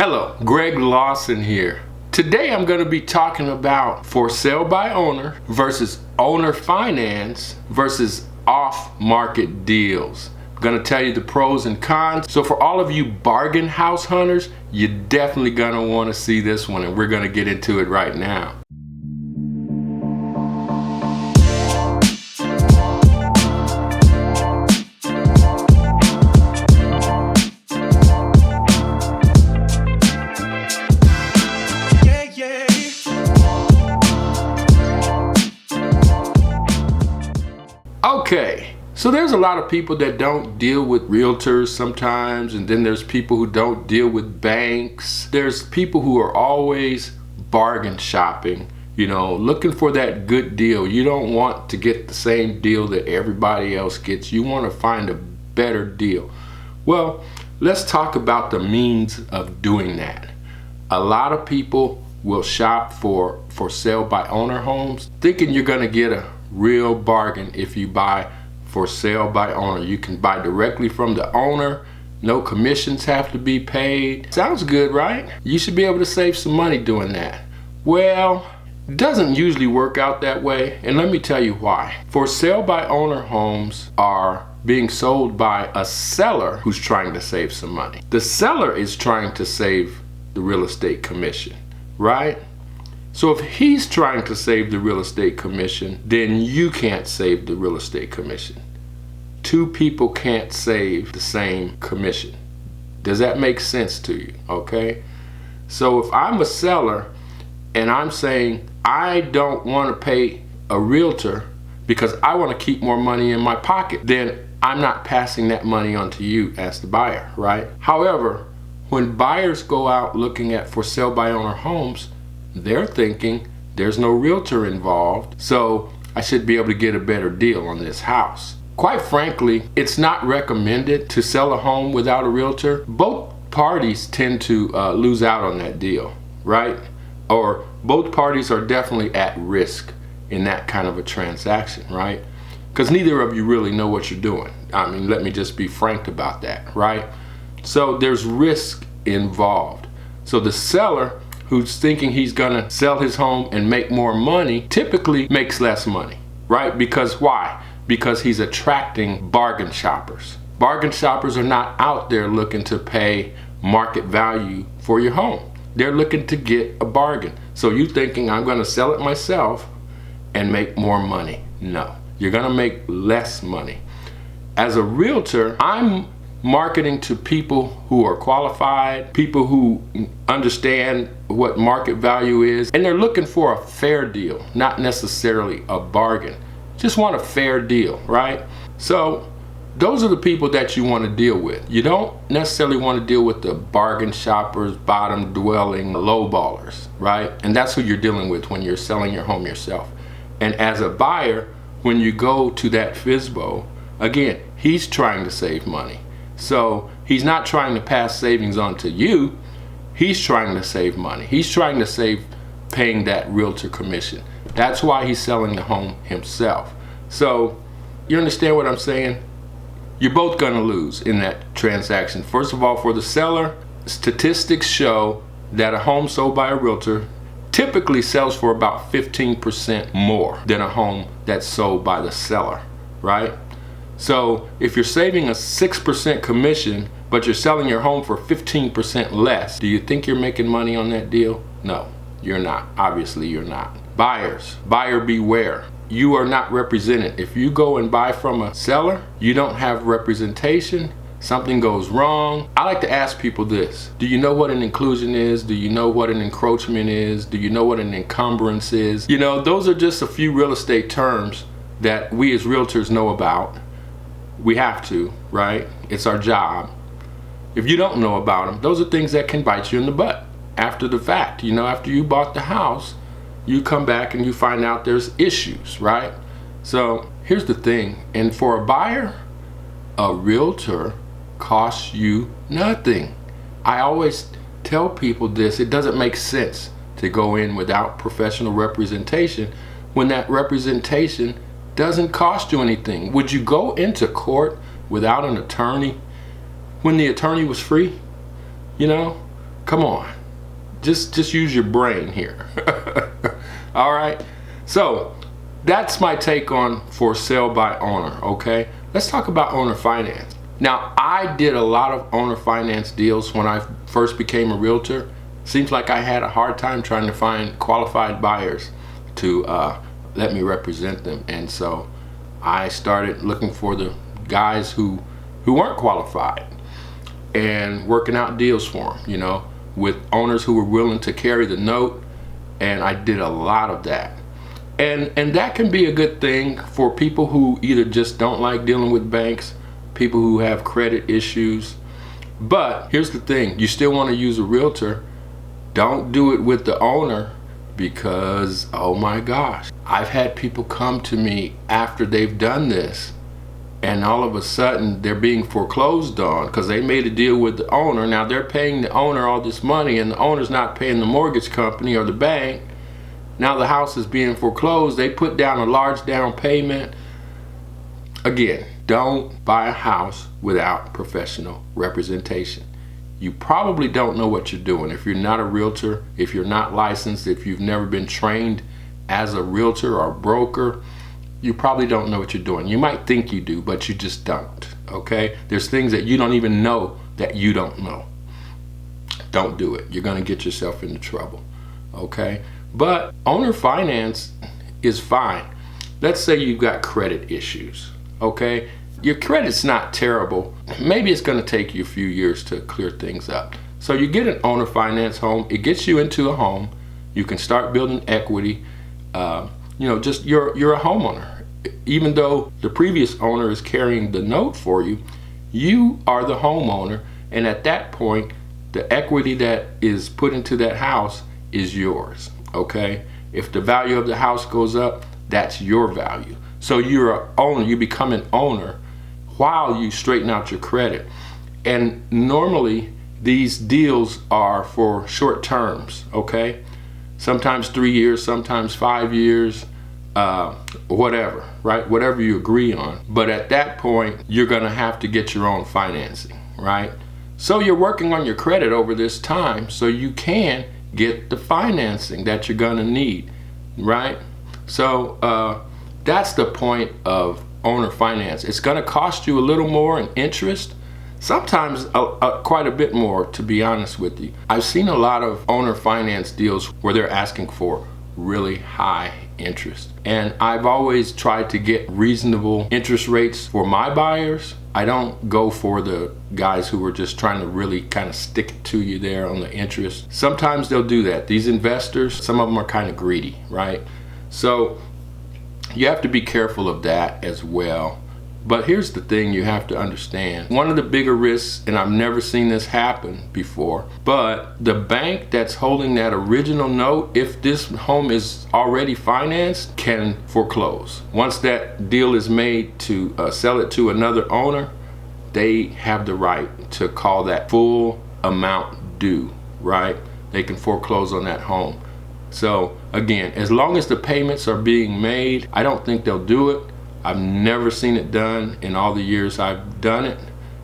Hello, Greg Lawson here. Today I'm going to be talking about for sale by owner versus owner finance versus off-market deals. I'm going to tell you the pros and cons. So for all of you bargain house hunters, you're definitely going to want to see this one, and we're going to get into it right now. Okay, so there's a lot of people that don't deal with realtors sometimes, and then there's people who don't deal with banks. There's people who are always bargain shopping, looking for that good deal. You don't want to get the same deal that everybody else gets. You want to find a better deal. Well, let's talk about the means of doing that. A lot of people will shop for sale by owner homes, thinking you're going to get a real bargain if you buy for sale by owner. You can buy directly from the owner. No commissions have to be paid. Sounds good, right? You should be able to save some money doing that. Well, it doesn't usually work out that way, and let me tell you why. For sale by owner homes are being sold by a seller who's trying to save some money. The seller is trying to save the real estate commission, right? So if he's trying to save the real estate commission, then you can't save the real estate commission. Two people can't save the same commission. Does that make sense to you? Okay? So if I'm a seller and I'm saying I don't want to pay a realtor because I want to keep more money in my pocket, then I'm not passing that money on to you as the buyer, right? However, when buyers go out looking at for sale by owner homes, they're thinking there's no realtor involved, so I should be able to get a better deal on this house. Quite frankly, it's not recommended to sell a home without a realtor. Both parties tend to lose out on that deal, right? Or both parties are definitely at risk in that kind of a transaction, right? Because neither of you really know what you're doing. I mean, let me just be frank about that, right? So there's risk involved. So the seller who's thinking he's gonna sell his home and make more money typically makes less money, right? Because why? Because he's attracting bargain shoppers. Bargain shoppers are not out there looking to pay market value for your home. They're looking to get a bargain. So you thinking I'm gonna sell it myself and make more money. No, you're gonna make less money. As a realtor, I'm marketing to people who are qualified, people who understand what market value is, and they're looking for a fair deal, not necessarily a bargain. Just want a fair deal, right? So those are the people that you want to deal with. You don't necessarily want to deal with the bargain shoppers, bottom dwelling, lowballers, right? And that's who you're dealing with when you're selling your home yourself. And as a buyer, when you go to that FSBO, again, he's trying to save money. So he's not trying to pass savings on to you. He's trying to save money. He's trying to save paying that realtor commission. That's why he's selling the home himself. So you understand what I'm saying? You're both gonna lose in that transaction. First of all, for the seller, statistics show that a home sold by a realtor typically sells for about 15% more than a home that's sold by the seller, right? So if you're saving a 6% commission, but you're selling your home for 15% less, do you think you're making money on that deal? No, you're not. Obviously, you're not. Buyers, buyer beware. You are not represented. If you go and buy from a seller, you don't have representation, something goes wrong. I like to ask people this. Do you know what an inclusion is? Do you know what an encroachment is? Do you know what an encumbrance is? Those are just a few real estate terms that we as realtors know about. We have to, right? It's our job. If you don't know about them, those are things that can bite you in the butt after the fact. After you bought the house, you come back and you find out there's issues, right? So here's the thing. And for a buyer, a realtor costs you nothing. I always tell people this. It doesn't make sense to go in without professional representation when that representation doesn't cost you anything. Would you go into court without an attorney when the attorney was free? Come on, just use your brain here. All right, so that's my take on for sale by owner. Okay, let's talk about owner finance. Now, I did a lot of owner finance deals when I first became a realtor. Seems like I had a hard time trying to find qualified buyers to let me represent them, and so I started looking for the guys who weren't qualified and working out deals for them, you know, with owners who were willing to carry the note. And I did a lot of that, and that can be a good thing for people who either just don't like dealing with banks, people who have credit issues. But here's the thing, you still want to use a realtor. Don't do it with the owner, because oh my gosh, I've had people come to me after they've done this, and all of a sudden they're being foreclosed on because they made a deal with the owner. Now they're paying the owner all this money, and the owner's not paying the mortgage company or the bank. Now the house is being foreclosed. They put down a large down payment. Again, don't buy a house without professional representation. You probably don't know what you're doing. If you're not a realtor, if you're not licensed, if you've never been trained as a realtor or broker, you probably don't know what you're doing. You might think you do, but you just don't, okay? There's things that you don't even know that you don't know. Don't do it. You're gonna get yourself into trouble, okay? But owner finance is fine. Let's say you've got credit issues, okay? Your credit's not terrible. Maybe it's gonna take you a few years to clear things up. So you get an owner finance home, it gets you into a home, you can start building equity. You know, just you're a homeowner. Even though the previous owner is carrying the note for you, you are the homeowner, and at that point, the equity that is put into that house is yours, okay? If the value of the house goes up, that's your value. So you're an owner, you become an owner while you straighten out your credit. And normally, these deals are for short terms, okay? Sometimes 3 years, sometimes 5 years, whatever, right? Whatever you agree on. But at that point, you're gonna have to get your own financing, right? So you're working on your credit over this time so you can get the financing that you're gonna need, right? So that's the point of owner finance. It's gonna cost you a little more in interest, sometimes quite a bit more, to be honest with you. I've seen a lot of owner finance deals where they're asking for really high interest. And I've always tried to get reasonable interest rates for my buyers. I don't go for the guys who are just trying to really kind of stick it to you there on the interest. Sometimes they'll do that. These investors, some of them are kind of greedy, right? So you have to be careful of that as well. But here's the thing you have to understand. One of the bigger risks, and I've never seen this happen before, but the bank that's holding that original note, if this home is already financed, can foreclose. Once that deal is made to sell it to another owner, they have the right to call that full amount due, right? They can foreclose on that home. So again, as long as the payments are being made, I don't think they'll do it. I've never seen it done in all the years I've done it.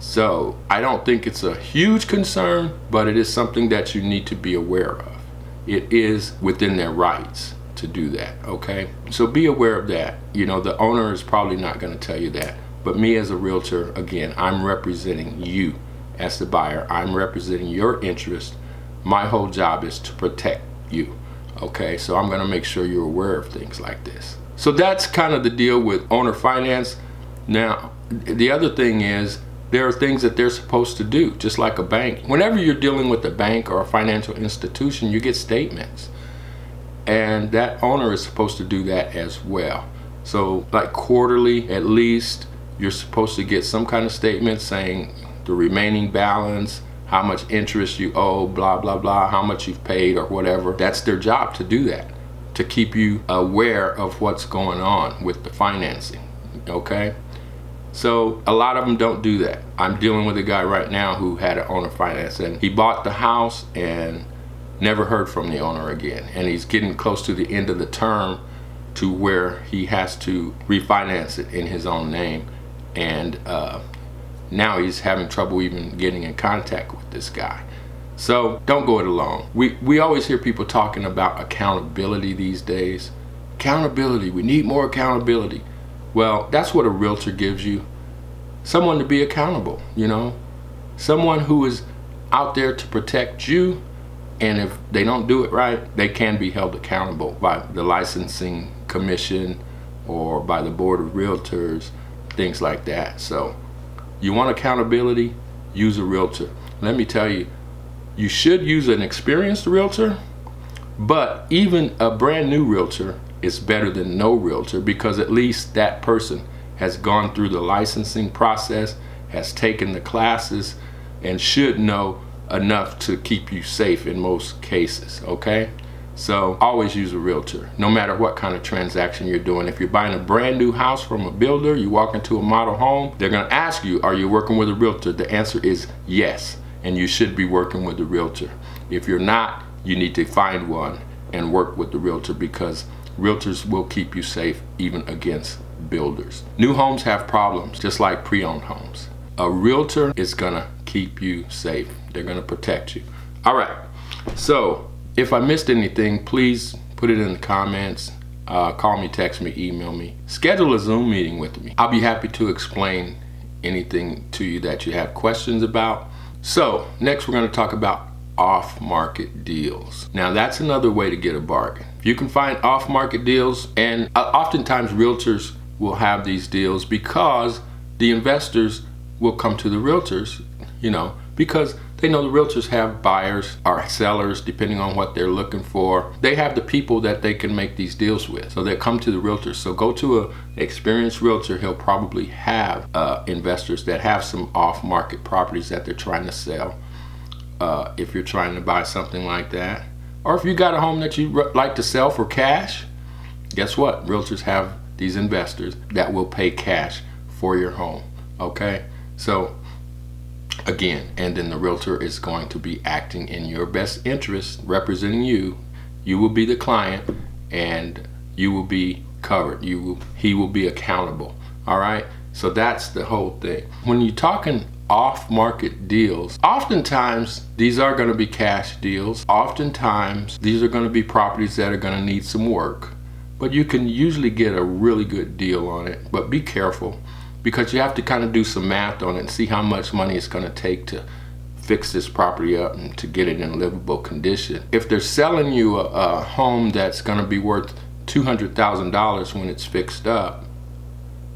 So I don't think it's a huge concern, but it is something that you need to be aware of. It is within their rights to do that, okay? So be aware of that. You know, the owner is probably not gonna tell you that, but me as a realtor, again, I'm representing you as the buyer. I'm representing your interest. My whole job is to protect you, okay? So I'm gonna make sure you're aware of things like this. So that's kind of the deal with owner finance. Now, the other thing is there are things that they're supposed to do, just like a bank. Whenever you're dealing with a bank or a financial institution, you get statements. And that owner is supposed to do that as well. So like quarterly, at least, you're supposed to get some kind of statement saying the remaining balance, how much interest you owe, blah, blah, blah, how much you've paid or whatever. That's their job to do that, to keep you aware of what's going on with the financing, okay? So a lot of them don't do that. I'm dealing with a guy right now who had an owner finance, and he bought the house and never heard from the owner again. And he's getting close to the end of the term to where he has to refinance it in his own name. And now he's having trouble even getting in contact with this guy. So don't go it alone. We always hear people talking about accountability these days. Accountability, we need more accountability. Well, that's what a realtor gives you. Someone to be accountable, you know? Someone who is out there to protect you, and if they don't do it right, they can be held accountable by the licensing commission or by the board of realtors, things like that. So you want accountability, use a realtor. Let me tell you, you should use an experienced realtor, but even a brand new realtor is better than no realtor, because at least that person has gone through the licensing process, has taken the classes, and should know enough to keep you safe in most cases, okay? So always use a realtor, no matter what kind of transaction you're doing. If you're buying a brand new house from a builder, you walk into a model home, they're gonna ask you, are you working with a realtor? The answer is yes, and you should be working with a realtor. If you're not, you need to find one and work with the realtor, because realtors will keep you safe even against builders. New homes have problems, just like pre-owned homes. A realtor is gonna keep you safe. They're gonna protect you. All right, so if I missed anything, please put it in the comments. Call me, text me, email me. Schedule a Zoom meeting with me. I'll be happy to explain anything to you that you have questions about. So next we're gonna talk about off-market deals. Now that's another way to get a bargain. If you can find off-market deals, and oftentimes realtors will have these deals because the investors will come to the realtors, you know, because they know the realtors have buyers or sellers, depending on what they're looking for. They have the people that they can make these deals with, so they come to the realtors. So go to an experienced realtor. He'll probably have investors that have some off-market properties that they're trying to sell. If you're trying to buy something like that, or if you got a home that you like to sell for cash, guess what? Realtors have these investors that will pay cash for your home, okay? So again, and then the realtor is going to be acting in your best interest, representing you. You will be the client, and you will be covered. He will be accountable. All right, so that's the whole thing. When you're talking off-market deals, oftentimes these are going to be cash deals. Oftentimes these are going to be properties that are going to need some work, but you can usually get a really good deal on it. But be careful, because you have to kind of do some math on it and see how much money it's going to take to fix this property up and to get it in livable condition. If they're selling you a home that's going to be worth $200,000 when it's fixed up,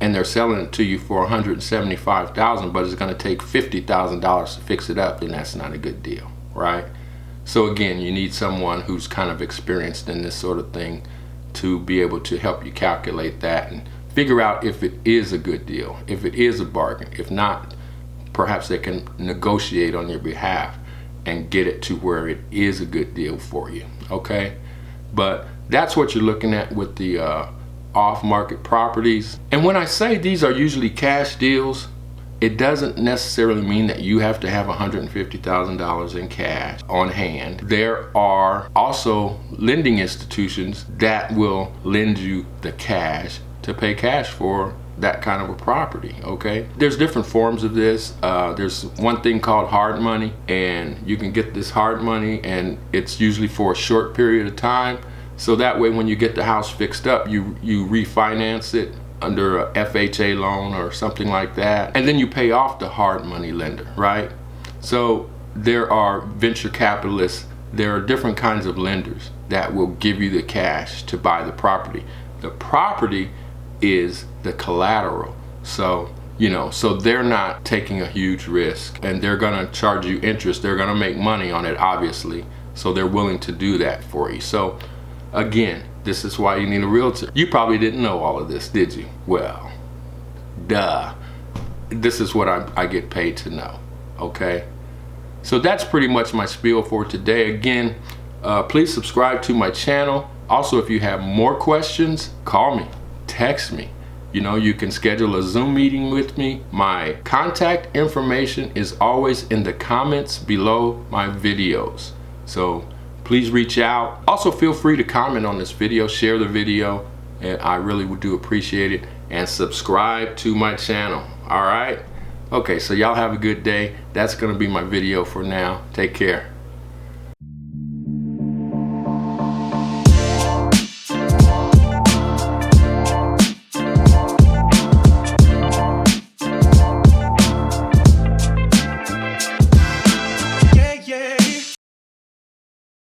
and they're selling it to you for $175,000, but it's going to take $50,000 to fix it up, then that's not a good deal, right? So again, you need someone who's kind of experienced in this sort of thing to be able to help you calculate that and figure out if it is a good deal, if it is a bargain. If not, perhaps they can negotiate on your behalf and get it to where it is a good deal for you, okay? But that's what you're looking at with the off-market properties. And when I say these are usually cash deals, it doesn't necessarily mean that you have to have $150,000 in cash on hand. There are also lending institutions that will lend you the cash to pay cash for that kind of a property, okay? There's different forms of this. There's one thing called hard money, and you can get this hard money, and it's usually for a short period of time. So that way, when you get the house fixed up, you refinance it under a FHA loan or something like that, and then you pay off the hard money lender, right? So there are venture capitalists, there are different kinds of lenders that will give you the cash to buy the property. The property is the collateral. So, you know, so they're not taking a huge risk, and they're gonna charge you interest. They're gonna make money on it, obviously. So they're willing to do that for you. So again, this is why you need a realtor. You probably didn't know all of this, did you? Well, duh. This is what I get paid to know, okay? So that's pretty much my spiel for today. Again, please subscribe to my channel. Also, if you have more questions, call me, text me. You know, you can schedule a Zoom meeting with me. My contact information is always in the comments below my videos. So please reach out. Also, feel free to comment on this video, share the video, and I really would do appreciate it. And subscribe to my channel, all right? Okay, so y'all have a good day. That's gonna be my video for now. Take care.